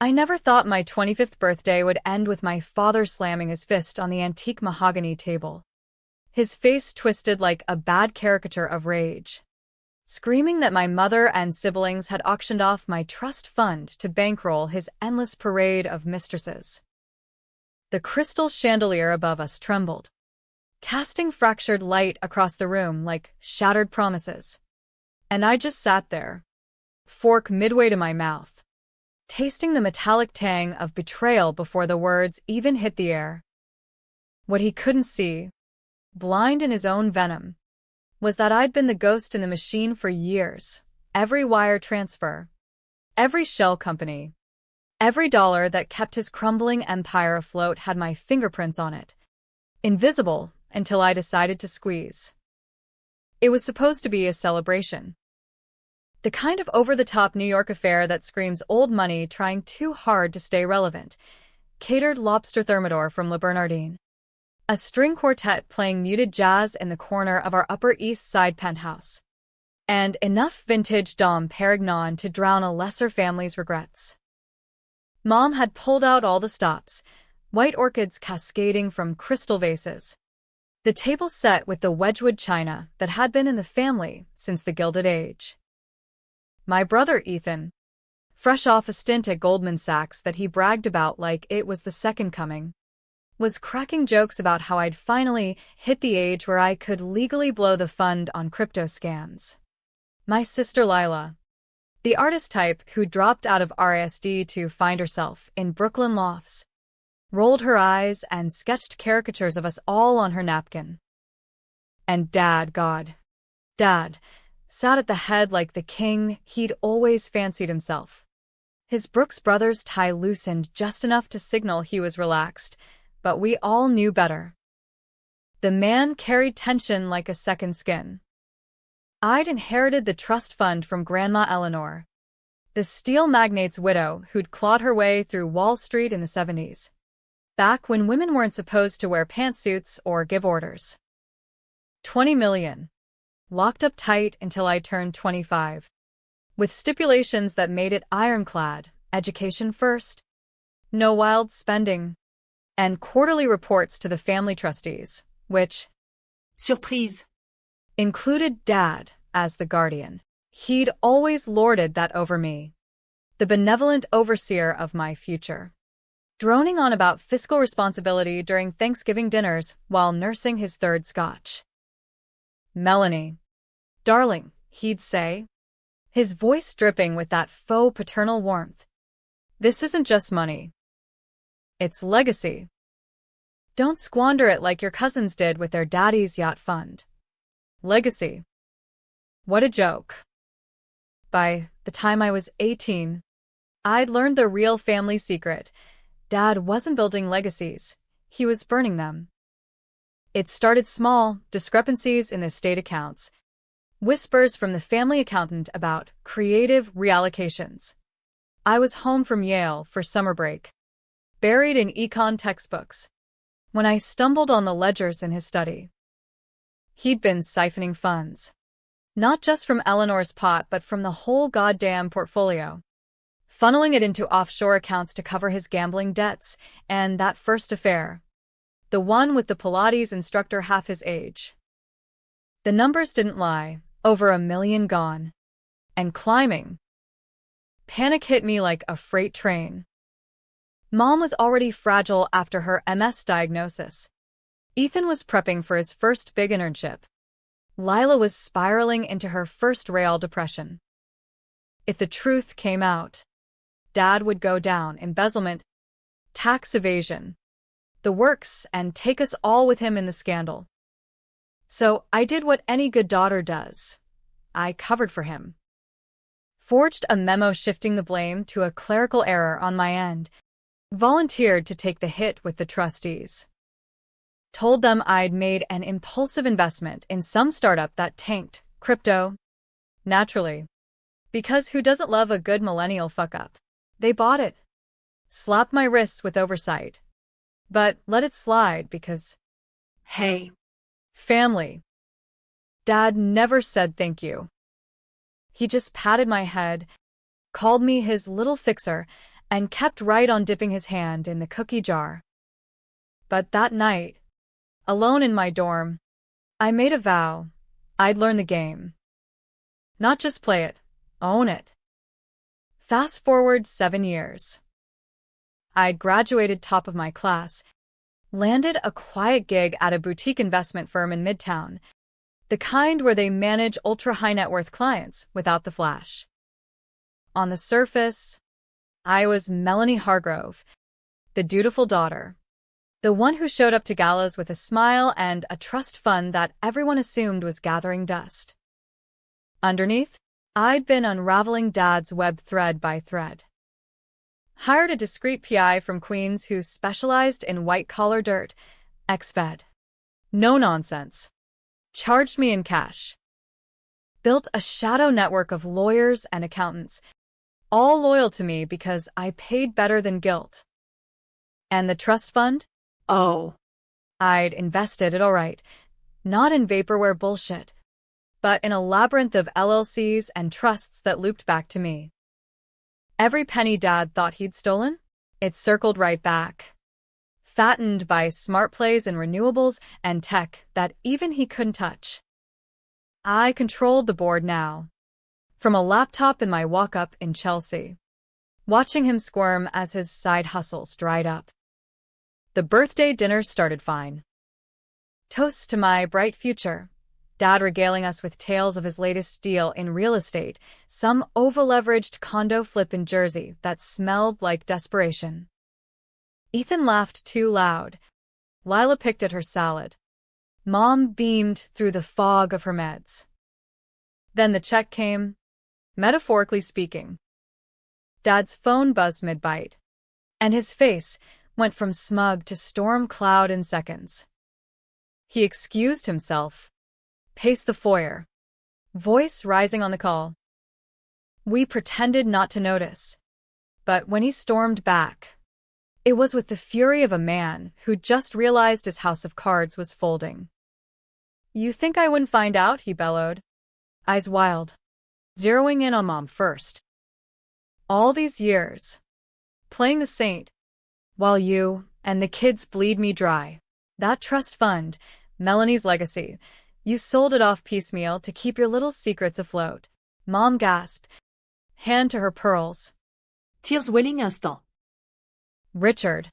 I never thought my 25th birthday would end with my father slamming his fist on the antique mahogany table. His face twisted like a bad caricature of rage, screaming that my mother and siblings had auctioned off my trust fund to bankroll his endless parade of mistresses. The crystal chandelier above us trembled, casting fractured light across the room like shattered promises. And I just sat there, fork midway to my mouth, tasting the metallic tang of betrayal before the words even hit the air. What he couldn't see, blind in his own venom, was that I'd been the ghost in the machine for years. Every wire transfer, every shell company, every dollar that kept his crumbling empire afloat had my fingerprints on it, invisible until I decided to squeeze. It was supposed to be a celebration. The kind of over-the-top New York affair that screams old money trying too hard to stay relevant. Catered lobster thermidor from Le Bernardin. A string quartet playing muted jazz in the corner of our Upper East Side penthouse. And enough vintage Dom Perignon to drown a lesser family's regrets. Mom had pulled out all the stops, white orchids cascading from crystal vases. The table set with the Wedgwood china that had been in the family since the Gilded Age. My brother Ethan, fresh off a stint at Goldman Sachs that he bragged about like it was the second coming, was cracking jokes about how I'd finally hit the age where I could legally blow the fund on crypto scams. My sister Lila, the artist type who dropped out of RSD to find herself in Brooklyn lofts, rolled her eyes and sketched caricatures of us all on her napkin. And Dad, sat at the head like the king he'd always fancied himself. His Brooks Brothers tie loosened just enough to signal he was relaxed, but we all knew better. The man carried tension like a second skin. I'd inherited the trust fund from Grandma Eleanor, the steel magnate's widow who'd clawed her way through Wall Street in the 70s, back when women weren't supposed to wear pantsuits or give orders. 20 million. Locked up tight until I turned 25, with stipulations that made it ironclad: education first, no wild spending, and quarterly reports to the family trustees, which, surprise, included Dad as the guardian. He'd always lorded that over me, the benevolent overseer of my future, droning on about fiscal responsibility during Thanksgiving dinners while nursing his third scotch. Melanie, darling, he'd say, his voice dripping with that faux paternal warmth. This isn't just money. It's legacy. Don't squander it like your cousins did with their daddy's yacht fund. Legacy. What a joke. By the time I was 18, I'd learned the real family secret. Dad wasn't building legacies, he was burning them. It started small, discrepancies in the estate accounts, whispers from the family accountant about creative reallocations. I was home from Yale for summer break, buried in econ textbooks, when I stumbled on the ledgers in his study. He'd been siphoning funds, not just from Eleanor's pot but from the whole goddamn portfolio, funneling it into offshore accounts to cover his gambling debts and that first affair, the one with the Pilates instructor half his age. The numbers didn't lie, over 1 million gone. And climbing. Panic hit me like a freight train. Mom was already fragile after her MS diagnosis. Ethan was prepping for his first big internship. Lila was spiraling into her first real depression. If the truth came out, Dad would go down: embezzlement, tax evasion, the works, and take us all with him in the scandal. So I did what any good daughter does. I covered for him. Forged a memo shifting the blame to a clerical error on my end. Volunteered to take the hit with the trustees. Told them I'd made an impulsive investment in some startup that tanked, crypto. Naturally. Because who doesn't love a good millennial fuck-up? They bought it. Slapped my wrists with oversight. But let it slide because, hey, family. Dad never said thank you. He just patted my head, called me his little fixer, and kept right on dipping his hand in the cookie jar. But that night, alone in my dorm, I made a vow. I'd learn the game. Not just play it, own it. Fast forward 7 years. I'd graduated top of my class, landed a quiet gig at a boutique investment firm in Midtown, the kind where they manage ultra-high net worth clients without the flash. On the surface, I was Melanie Hargrove, the dutiful daughter, the one who showed up to galas with a smile and a trust fund that everyone assumed was gathering dust. Underneath, I'd been unraveling Dad's web thread by thread. Hired a discreet PI from Queens who specialized in white-collar dirt, ex-Fed. No nonsense. Charged me in cash. Built a shadow network of lawyers and accountants, all loyal to me because I paid better than guilt. And the trust fund? Oh. I'd invested it all right, not in vaporware bullshit, but in a labyrinth of LLCs and trusts that looped back to me. Every penny Dad thought he'd stolen, it circled right back. Fattened by smart plays in renewables and tech that even he couldn't touch. I controlled the board now, from a laptop in my walk-up in Chelsea, watching him squirm as his side hustles dried up. The birthday dinner started fine. Toasts to my bright future, Dad regaling us with tales of his latest deal in real estate, some over-leveraged condo flip in Jersey that smelled like desperation. Ethan laughed too loud. Lila picked at her salad. Mom beamed through the fog of her meds. Then the check came, metaphorically speaking. Dad's phone buzzed mid-bite, and his face went from smug to storm cloud in seconds. He excused himself, paced the foyer, voice rising on the call. We pretended not to notice, but when he stormed back, it was with the fury of a man who just realized his house of cards was folding. You think I wouldn't find out? He bellowed, eyes wild, zeroing in on Mom first. All these years, playing the saint, while you and the kids bleed me dry. That trust fund, Melanie's legacy, you sold it off piecemeal to keep your little secrets afloat. Mom gasped, hand to her pearls. Tears welling instant. Richard.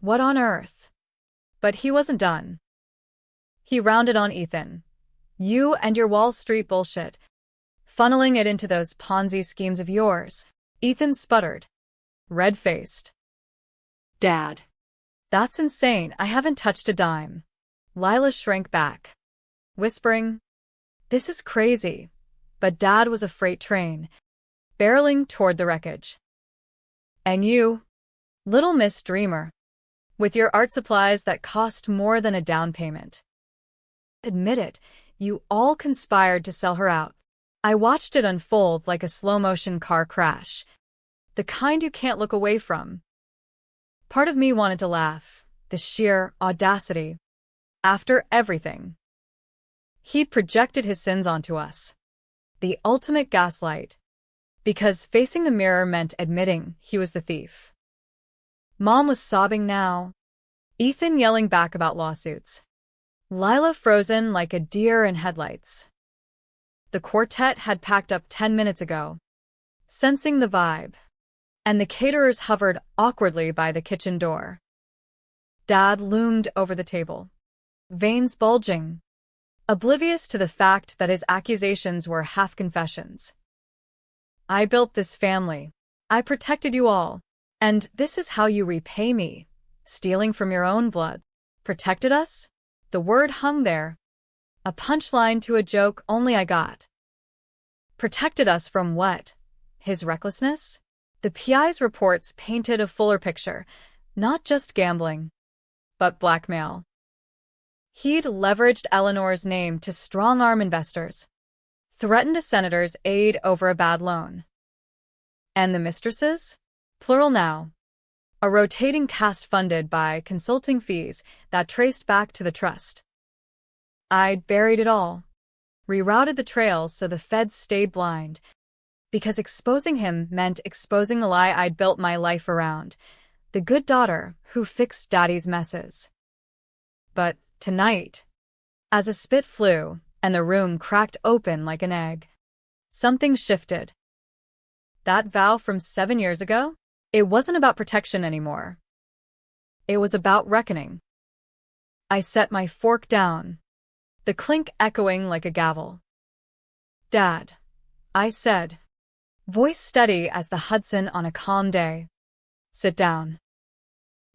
What on earth? But he wasn't done. He rounded on Ethan. You and your Wall Street bullshit. Funneling it into those Ponzi schemes of yours. Ethan sputtered, red-faced. Dad. That's insane. I haven't touched a dime. Lila shrank back, whispering, this is crazy. But Dad was a freight train, barreling toward the wreckage. And you, Little Miss Dreamer, with your art supplies that cost more than a down payment. Admit it, you all conspired to sell her out. I watched it unfold like a slow-motion car crash, the kind you can't look away from. Part of me wanted to laugh, the sheer audacity. After everything. He'd projected his sins onto us. The ultimate gaslight. Because facing the mirror meant admitting he was the thief. Mom was sobbing now. Ethan yelling back about lawsuits. Lila frozen like a deer in headlights. The quartet had packed up 10 minutes ago, sensing the vibe, and the caterers hovered awkwardly by the kitchen door. Dad loomed over the table, veins bulging, oblivious to the fact that his accusations were half confessions. I built this family. I protected you all. And this is how you repay me, stealing from your own blood. Protected us? The word hung there. A punchline to a joke only I got. Protected us from what? His recklessness? The PI's reports painted a fuller picture, not just gambling, but blackmail. He'd leveraged Eleanor's name to strong-arm investors, threatened a senator's aid over a bad loan. And the mistresses? Plural now. A rotating cast funded by consulting fees that traced back to the trust. I'd buried it all, rerouted the trails so the feds stayed blind, because exposing him meant exposing the lie I'd built my life around, the good daughter who fixed Daddy's messes. But tonight, as a spit flew and the room cracked open like an egg, something shifted. That vow from 7 years ago? It wasn't about protection anymore. It was about reckoning. I set my fork down, the clink echoing like a gavel. "Dad," I said, voice steady as the Hudson on a calm day. "Sit down.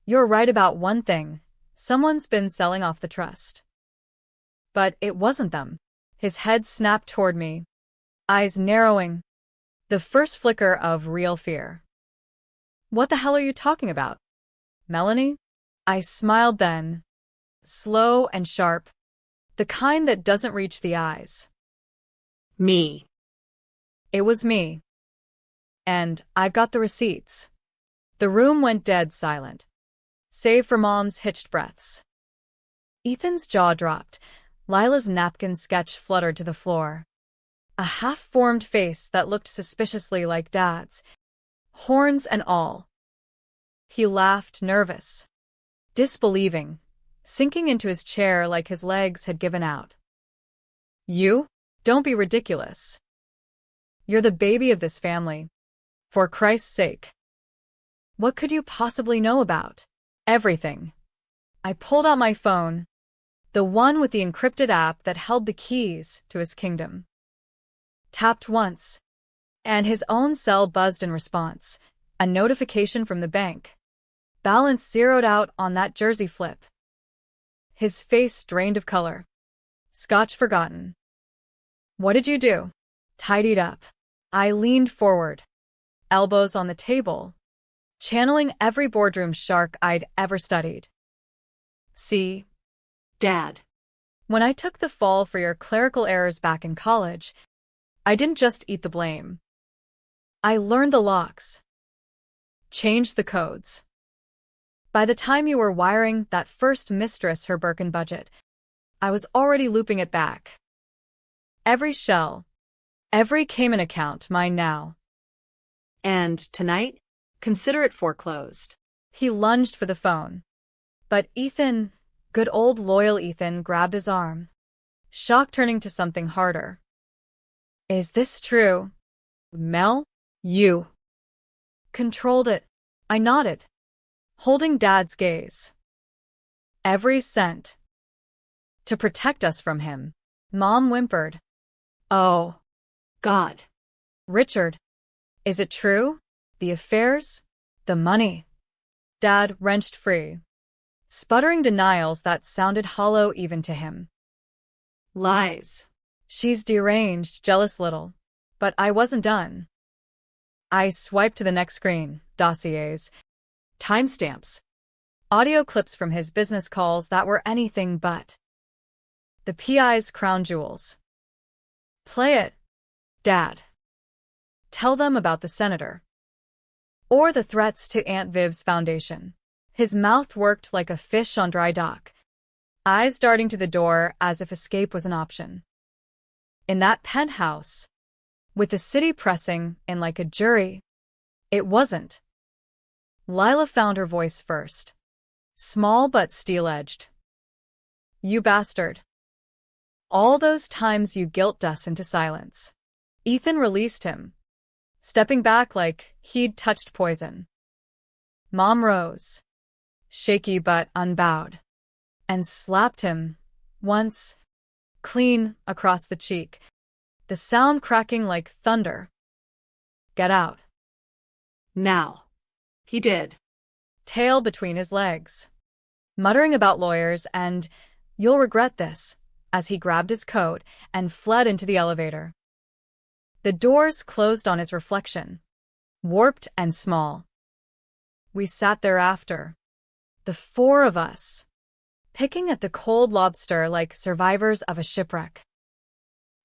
You're right about one thing. Someone's been selling off the trust." But it wasn't them. His head snapped toward me, eyes narrowing, the first flicker of real fear. "What the hell are you talking about? Melanie?" I smiled then, slow and sharp, the kind that doesn't reach the eyes. Me. It was me. And I've got the receipts. The room went dead silent, save for Mom's hitched breaths. Ethan's jaw dropped. Lila's napkin sketch fluttered to the floor. A half-formed face that looked suspiciously like Dad's, horns and all. He laughed, nervous, disbelieving, sinking into his chair like his legs had given out. "You? Don't be ridiculous. You're the baby of this family. For Christ's sake. What could you possibly know about?" "Everything." I pulled out my phone, the one with the encrypted app that held the keys to his kingdom. Tapped once, and his own cell buzzed in response, a notification from the bank. Balance zeroed out on that jersey flip. His face drained of color. "Scotch forgotten." "What did you do?" "Tidied up." I leaned forward, elbows on the table, channeling every boardroom shark I'd ever studied. "See, Dad. when I took the fall for your clerical errors back in college, I didn't just eat the blame. I learned the locks, changed the codes. By the time you were wiring that first mistress her Birkin budget, I was already looping it back. Every shell, every Cayman account, mine now." And tonight, consider it foreclosed. He lunged for the phone. But Ethan, good old loyal Ethan, grabbed his arm, shock turning to something harder. "Is this true? Mel? You controlled it." I nodded, holding Dad's gaze. "Every cent. To protect us from him." Mom whimpered. "Oh, God. Richard, is it true? The affairs? The money?" Dad wrenched free, sputtering denials that sounded hollow even to him. Lies. "She's deranged, jealous little." But I wasn't done. I swiped to the next screen, dossiers, timestamps, audio clips from his business calls that were anything but the PI's crown jewels. "Play it, Dad. Tell them about the senator. Or the threats to Aunt Viv's foundation." His mouth worked like a fish on dry dock, eyes darting to the door as if escape was an option. In that penthouse, with the city pressing in like a jury, it wasn't. Lila found her voice first, small but steel-edged. "You bastard. All those times you guilt us into silence." Ethan released him, stepping back like he'd touched poison. Mom rose, shaky but unbowed, and slapped him, once, clean across the cheek, the sound cracking like thunder. "Get out." Now. He did. Tail between his legs, muttering about lawyers and, "You'll regret this," as he grabbed his coat and fled into the elevator. The doors closed on his reflection, warped and small. We sat there after, the four of us, picking at the cold lobster like survivors of a shipwreck.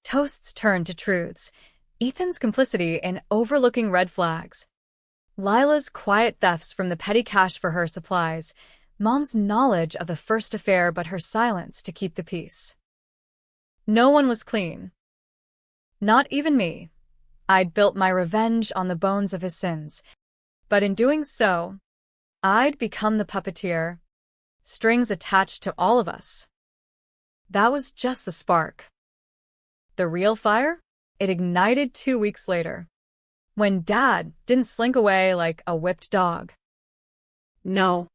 Toasts turned to truths, Ethan's complicity in overlooking red flags, Lila's quiet thefts from the petty cash for her supplies, Mom's knowledge of the first affair but her silence to keep the peace. No one was clean. Not even me. I'd built my revenge on the bones of his sins. But in doing so, I'd become the puppeteer, strings attached to all of us. That was just the spark. The real fire? It ignited 2 weeks later, when Dad didn't slink away like a whipped dog. No.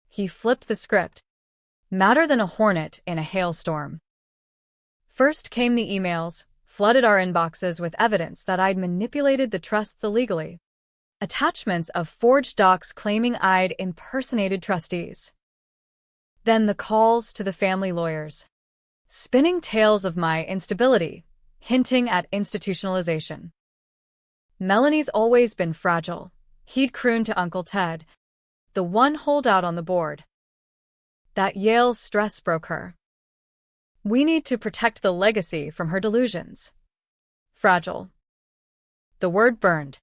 He flipped the script, madder than a hornet in a hailstorm. First came the emails, flooded our inboxes with evidence that I'd manipulated the trusts illegally. Attachments of forged docs claiming I'd impersonated trustees. Then the calls to the family lawyers, spinning tales of my instability, hinting at institutionalization. Melanie's always been fragile, he'd crooned to Uncle Ted, the one holdout on the board. That Yale stress broke her. We need to protect the legacy from her delusions. Fragile. The word burned.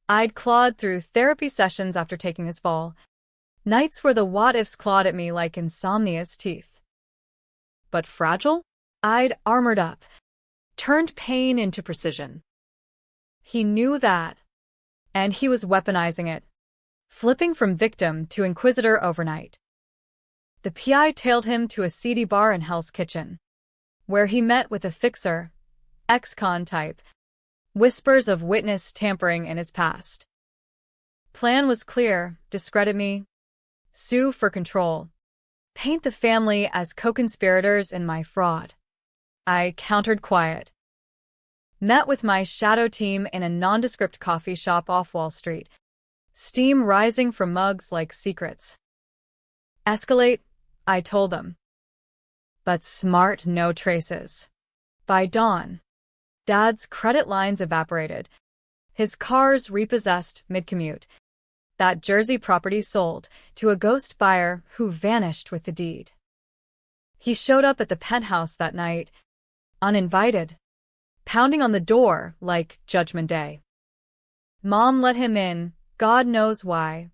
I'd clawed through therapy sessions after taking his fall, nights where the what-ifs clawed at me like insomnia's teeth. But fragile? I'd armored up, turned pain into precision. He knew that, and he was weaponizing it, flipping from victim to inquisitor overnight. The PI tailed him to a seedy bar in Hell's Kitchen, where he met with a fixer, ex-con type, whispers of witness tampering in his past. Plan was clear: discredit me, sue for control, paint the family as co-conspirators in my fraud. I countered quiet. Met with my shadow team in a nondescript coffee shop off Wall Street, steam rising from mugs like secrets. Escalate, I told them. But smart, no traces. By dawn, Dad's credit lines evaporated, his cars repossessed mid-commute, that Jersey property sold to a ghost buyer who vanished with the deed. He showed up at the penthouse that night, uninvited, pounding on the door like Judgment Day. Mom let him in, God knows why.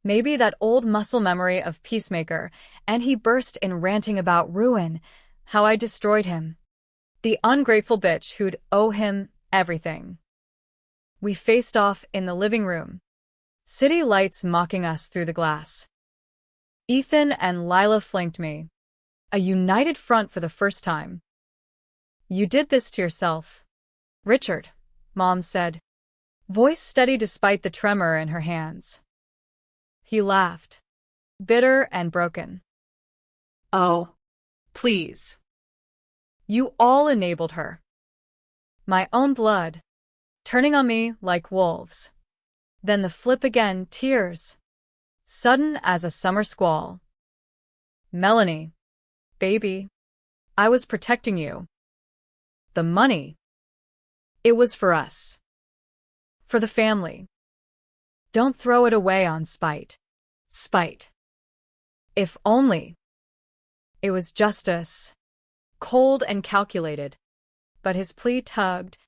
Maybe that old muscle memory of Peacemaker, and he burst in ranting about ruin, how I destroyed him. The ungrateful bitch who'd owe him everything. We faced off in the living room, city lights mocking us through the glass. Ethan and Lila flanked me, a united front for the first time. You did this to yourself, Richard, Mom said, voice steady despite the tremor in her hands. He laughed, bitter and broken. Oh, please. You all enabled her. My own blood, turning on me like wolves. Then the flip again, tears, sudden as a summer squall. Melanie, baby, I was protecting you. The money, it was for us. For the family. Don't throw it away on spite. Spite. If only. It was justice. Cold and calculated. But his plea tugged,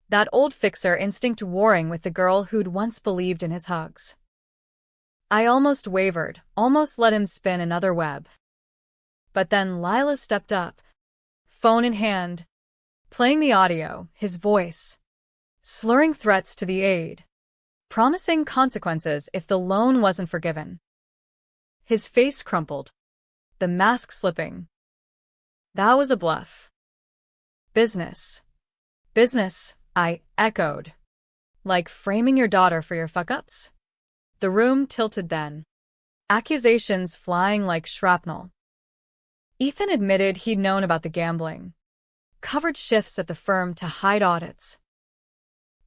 that old fixer instinct warring with the girl who'd once believed in his hugs. I almost wavered, almost let him spin another web. But then Lila stepped up, phone in hand, playing the audio, his voice, slurring threats to the aide, promising consequences if the loan wasn't forgiven. His face crumpled, the mask slipping. That was a bluff. Business. Business, I echoed. Like framing your daughter for your fuck-ups? The room tilted then, accusations flying like shrapnel. Ethan admitted he'd known about the gambling, covered shifts at the firm to hide audits.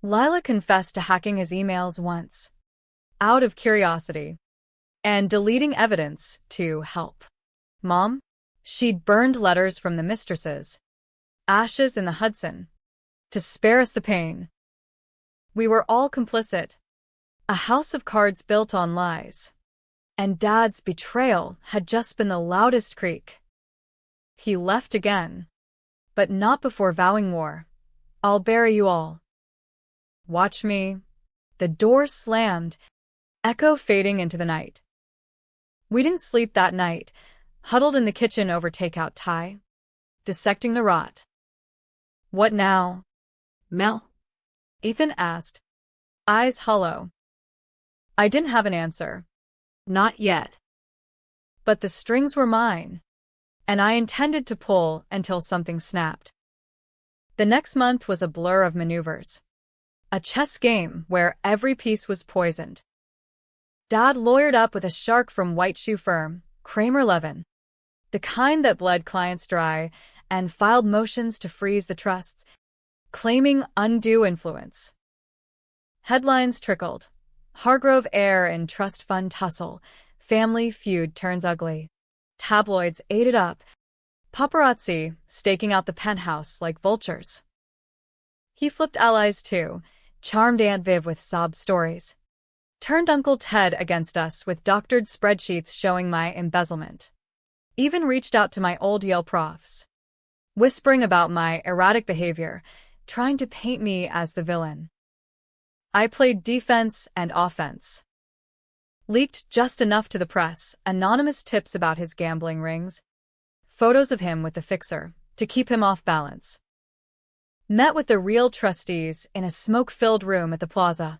Lila confessed to hacking his emails once, out of curiosity, and deleting evidence to help. Mom? She'd burned letters from the mistresses, ashes in the Hudson, to spare us the pain. We were all complicit, a house of cards built on lies, and Dad's betrayal had just been the loudest creak. He left again, but not before vowing war. I'll bury you all. Watch me. The door slammed, echo fading into the night. We didn't sleep that night, huddled in the kitchen over takeout Thai, dissecting the rot. What now? Mel, Ethan asked, eyes hollow. I didn't have an answer. Not yet. But the strings were mine, and I intended to pull until something snapped. The next month was a blur of maneuvers. A chess game where every piece was poisoned. Dad lawyered up with a shark from White Shoe Firm, Kramer Levin, the kind that bled clients dry, and filed motions to freeze the trusts, claiming undue influence. Headlines trickled. Hargrove heir and trust fund tussle. Family feud turns ugly. Tabloids ate it up. Paparazzi staking out the penthouse like vultures. He flipped allies too, charmed Aunt Viv with sob stories. Turned Uncle Ted against us with doctored spreadsheets showing my embezzlement. Even reached out to my old Yale profs, whispering about my erratic behavior, trying to paint me as the villain. I played defense and offense. Leaked just enough to the press, anonymous tips about his gambling rings, photos of him with the fixer, to keep him off balance. Met with the real trustees in a smoke-filled room at the plaza,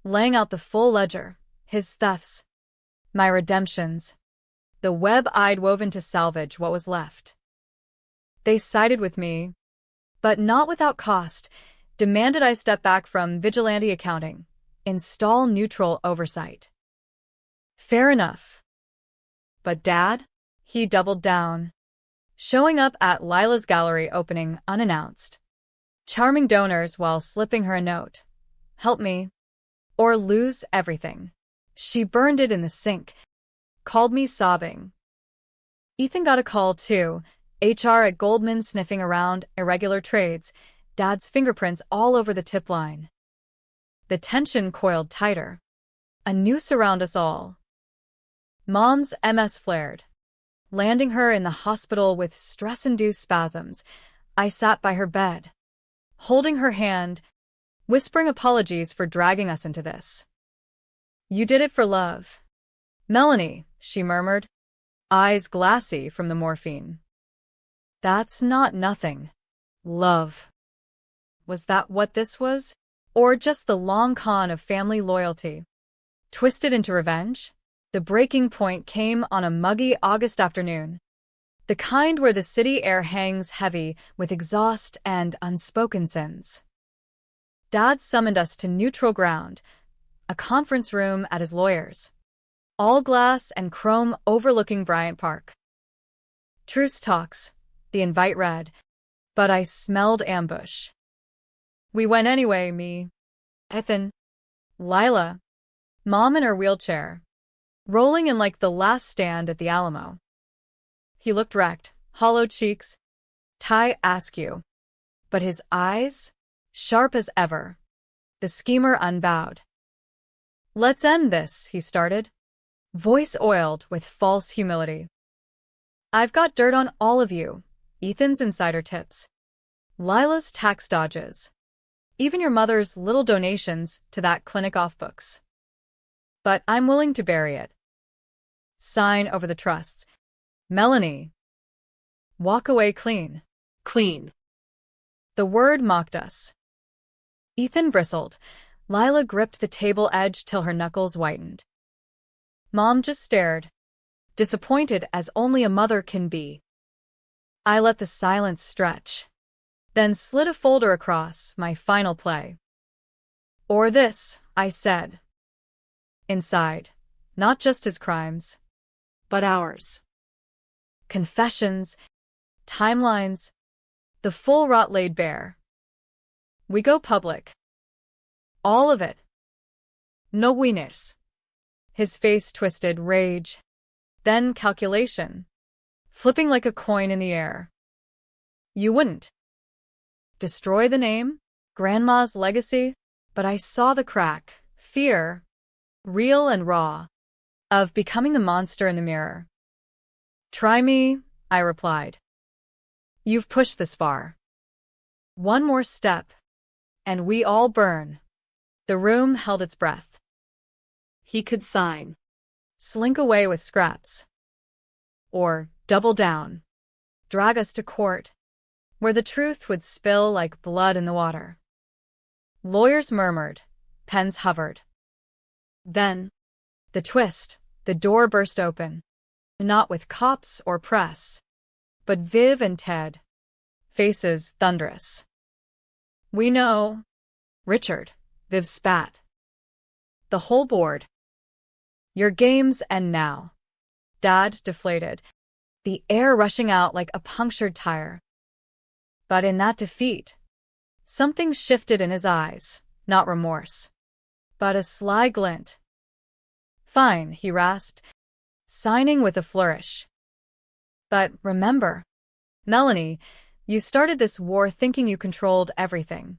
laying out the full ledger, his thefts, my redemptions, the web I'd woven to salvage what was left. They sided with me, but not without cost, demanded I step back from vigilante accounting, install neutral oversight. Fair enough. But Dad? He doubled down, showing up at Lila's gallery opening unannounced, charming donors while slipping her a note. Help me, or lose everything. She burned it in the sink, called me sobbing. Ethan got a call too, HR at Goldman sniffing around irregular trades, Dad's fingerprints all over the tip line. The tension coiled tighter, a noose around us all. Mom's MS flared, landing her in the hospital with stress-induced spasms. I sat by her bed, holding her hand, whispering apologies for dragging us into this. You did it for love. Melanie, she murmured, eyes glassy from the morphine. That's not nothing. Love. Was that what this was? Or just the long con of family loyalty? Twisted into revenge? The breaking point came on a muggy August afternoon. The kind where the city air hangs heavy with exhaust and unspoken sins. Dad summoned us to neutral ground, a conference room at his lawyer's. All glass and chrome overlooking Bryant Park. Truce talks, the invite read, but I smelled ambush. We went anyway, me, Ethan, Lila, Mom in her wheelchair, rolling in like the last stand at the Alamo. He looked wrecked, hollow cheeks, tie askew, but his eyes, sharp as ever. The schemer unbowed. Let's end this, he started, voice oiled with false humility. I've got dirt on all of you, Ethan's insider tips, Lila's tax dodges, even your mother's little donations to that clinic off books. But I'm willing to bury it. Sign over the trusts. Melanie. Walk away clean. Clean. The word mocked us. Ethan bristled. Lila gripped the table edge till her knuckles whitened. Mom just stared, disappointed as only a mother can be. I let the silence stretch, then slid a folder across my final play. Or this, I said. Inside, not just his crimes, but ours. Confessions, timelines, the full rot laid bare. We go public. All of it. No winners. His face twisted, rage, then calculation, flipping like a coin in the air. You wouldn't. Destroy the name, Grandma's legacy, but I saw the crack, fear, real and raw, of becoming the monster in the mirror. Try me, I replied. You've pushed this far. One more step, and we all burn. The room held its breath. He could sign. Slink away with scraps. Or double down. Drag us to court, where the truth would spill like blood in the water. Lawyers murmured. Pens hovered. Then, The twist. The door burst open. Not with cops or press, but Viv and Ted. Faces thunderous. "We know." "Richard," Viv spat. "The whole board." "Your games end now." Dad deflated, the air rushing out like a punctured tire. But in that defeat, something shifted in his eyes, not remorse, but a sly glint. "Fine," he rasped, signing with a flourish. "But remember, Melanie, you started this war thinking you controlled everything.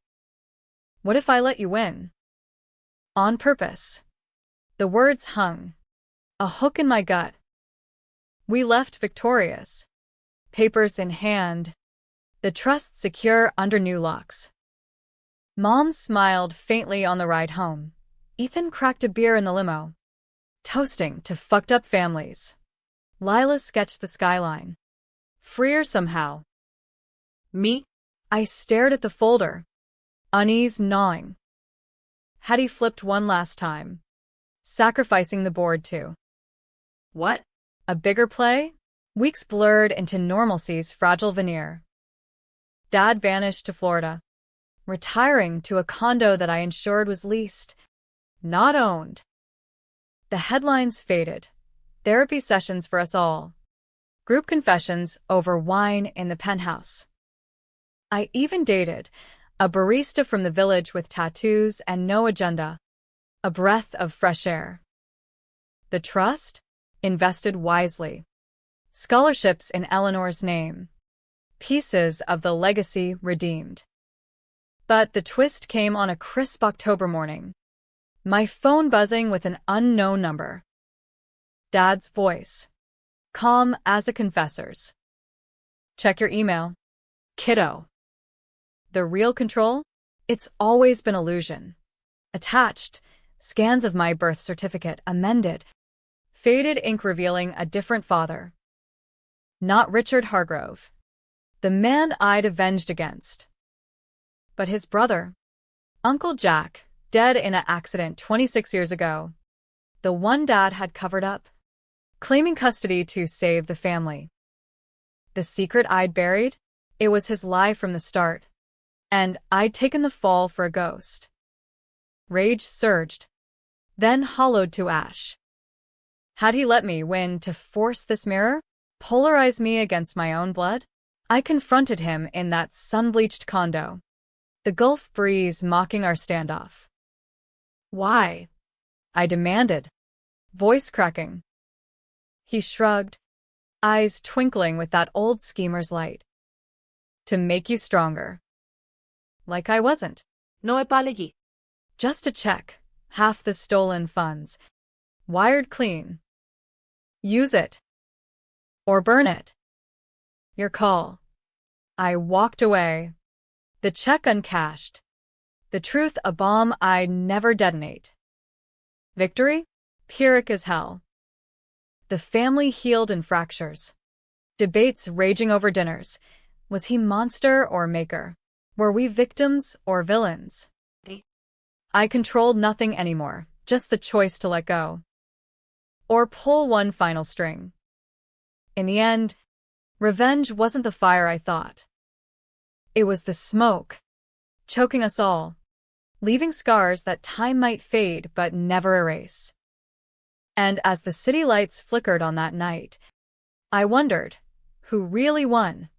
What if I let you win?" "On purpose." The words hung, a hook in my gut. We left victorious, papers in hand, the trust secure under new locks. Mom smiled faintly on the ride home. Ethan cracked a beer in the limo, toasting to fucked up families. Lila sketched the skyline. Freer somehow. me? I stared at the folder, unease gnawing. Had he flipped one last time, sacrificing the board too? What? A bigger play? Weeks blurred into normalcy's fragile veneer. Dad vanished to Florida, retiring to a condo that I ensured was leased, not owned. The headlines faded. Therapy sessions for us all. Group confessions over wine in the penthouse. I even dated a barista from the village with tattoos and no agenda. A breath of fresh air. The trust? Invested wisely. Scholarships in Eleanor's name. Pieces of the legacy redeemed. But the twist came on a crisp October morning. My phone buzzing with an unknown number. Dad's voice. Calm as a confessor's. "Check your email, kiddo." The real control? It's always been illusion. Attached, scans of my birth certificate amended. Faded ink revealing a different father. Not Richard Hargrove, the man I'd avenged against, but his brother, Uncle Jack, dead in an accident 26 years ago. The one Dad had covered up, claiming custody to save the family. The secret I'd buried? It was his lie from the start, and I'd taken the fall for a ghost. Rage surged, then hollowed to ash. Had he let me win to force this mirror, polarize me against my own blood? I confronted him in that sun-bleached condo, the Gulf breeze mocking our standoff. "Why?" I demanded, voice cracking. He shrugged, eyes twinkling with that old schemer's light. "To make you stronger." Like I wasn't. No apology. Just a check, half the stolen funds, wired clean. Use it. Or burn it. Your call. I walked away. The check uncashed. The truth a bomb I'd never detonate. Victory? Pyrrhic as hell. The family healed in fractures. Debates raging over dinners. Was he monster or maker? Were we victims or villains? I controlled nothing anymore, just the choice to let go. Or pull one final string. In the end, revenge wasn't the fire I thought. It was the smoke, choking us all, leaving scars that time might fade but never erase. And as the city lights flickered on that night, I wondered, who really won?